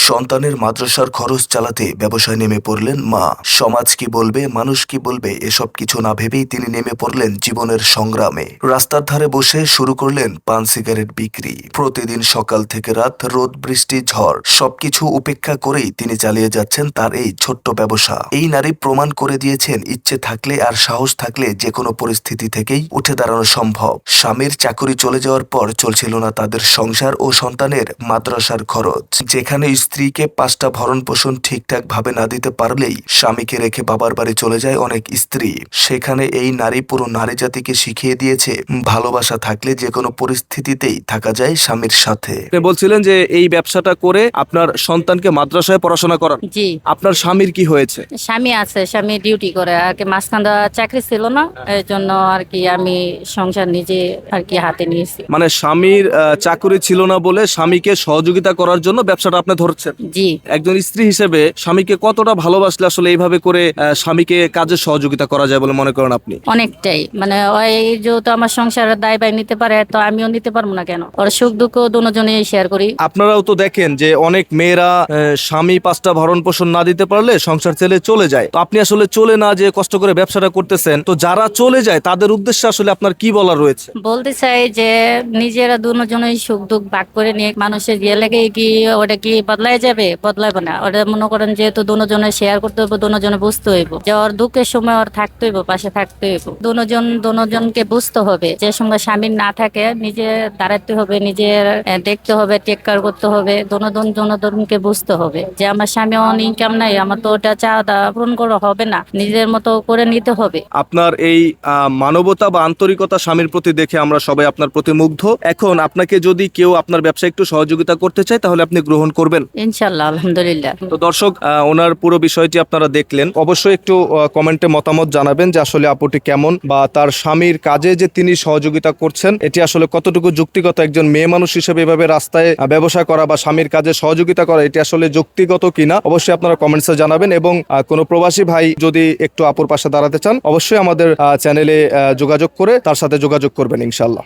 সন্তানের মাদ্রাসার খরচ চালাতে ব্যবসায় নেমে পড়লেন মা। সমাজ কি বলবে, মানুষ কি বলবে, এসব কিছু না ভেবেই তিনি নেমে পড়লেন জীবনের সংগ্রামে। রাস্তার ধারে বসে শুরু করলেন পান সিগারেট বিক্রি। প্রতিদিন সকাল থেকে রাত, রোদ বৃষ্টি ঝড় সবকিছু উপেক্ষা করেই তিনি চালিয়ে যাচ্ছেন তার এই ছোট্ট ব্যবসা। এই নারী প্রমাণ করে দিয়েছেন ইচ্ছে থাকলে আর সাহস থাকলে যে কোনো পরিস্থিতি থেকেই উঠে দাঁড়ানো সম্ভব। স্বামীর চাকরি চলে যাওয়ার পর চলছিল না তাদের সংসার ও সন্তানের মাদ্রাসার খরচ। যেখানে স্ত্রীকে 5টা ভরণ পোষণ ঠিকঠাক ভাবে না দিতে পারলেই স্বামীকে রেখে বাবার বাড়ি চলে যায় অনেক স্ত্রী, সেখানে এই নারী পুরো নারী জাতিকে শিখিয়ে দিয়েছে ভালোবাসা থাকলে যে কোনো পরিস্থিতিতেই থাকা যায় স্বামীর সাথে। আপনি বলছিলেন যে এই ব্যবসাটা করে আপনার সন্তানকে মাদ্রাসায় পড়াশোনা করান। জি, আপনার স্বামীর কি হয়েছে? স্বামী আছে, স্বামী ডিউটি করে আর কি, মাঝখানটা চাকরি ছিল না, এই জন্য আর কি আমি সংসার নিজে আর কি হাতে নিয়েছি। মানে স্বামীর চাকরি ছিল না বলে স্বামীকে সহযোগিতা করার জন্য ব্যবসাটা আপনি ধরছেন। জি, একজন স্ত্রী হিসেবে স্বামীকে কতটা ভালোবাসলে আসলে এইভাবে করে স্বামীকে কাজে সহযোগিতা করা যায় বলে মনে করেন আপনি? অনেকটাই, মানে ওই যেহেতু আমার সংসারের দায় ভাই নিতে পারে, তো আমিও নিতে পারবো না কেন? ওর সুখ দুঃখ দুজনেই শেয়ার করি। আপনারাও তো দেখেন যে অনেক মেয়েরা স্বামী 5টা ভরণ পোষণ না দিতে পারলে সংসার ছেড়ে চলে যায়। তো আপনি আসলে চলে না যে কষ্ট করে ব্যবসাটা করতেছেন, তো যারা চলে যায় তাদের উদ্দেশ্যে আসলে আপনার কি বলার রয়েছে? বলতে চাই যে নিজেরা দুজনেই সুখ দুঃখ ভাগ করে নিয়ে, মানুষের ইয়ে লেগে কি ওটা কি বদলাই যাবে? বদলাইবে না। ওটা মনে করেন যেহেতু দুজনে শেয়ার করতে হইব, দুজনে বুঝতে হইব যে ওর দুঃখের সময় ওর থাকতে হইব, পাশে থাকতে হইব। দুজনকে বুঝতে হবে যে সঙ্গে স্বামীর না থাকে নিজে দাঁড়াতে হবে, নিজের দেখতে হবে, টেক কেয়ার করতে হবে। দুজনকে বুঝতে হবে যে আমার স্বামী অন ইনকাম নাই, আমার তো ওটা চাওয়া পূরণ করা হবে না, নিজের মতো করে নিতে হবে। আপনার এই মানবতা বা আন্তরিকতা স্বামীর প্রতি দেখে আমরা সবাই আপনার প্রতি মুগ্ধ। এখন আপনাকে যদি কেউ আপনার ব্যবসা একটু সহযোগিতা করতে চায় তাহলে আপনি গ্রহণ করবেন? ইনশাল্লাহ, আলহামদুলিল্লাহ। তো দর্শক, ওনার পুরো বিষয়টি আপনারা দেখলেন। অবশ্যই একটু কমেন্টে মতামত জানাবেন যে আসলে আপুটি কেমন, বা তার স্বামীর কাজে যে তিনি সহযোগিতা করছেন এটি আসলে কতটুকু যুক্তিগত। একজন মেয়ে মানুষ হিসেবে এভাবে রাস্তায় ব্যবসা করা বা স্বামীর কাজে সহযোগিতা করা এটি আসলে যুক্তিগত কিনা অবশ্যই আপনারা কমেন্টসে জানাবেন। এবং কোনো প্রবাসী ভাই যদি একটু আপুর পাশে দাঁড়াতে চান অবশ্যই আমাদের চ্যানেলে যোগাযোগ করে তার সাথে যোগাযোগ করবেন ইনশাল্লাহ।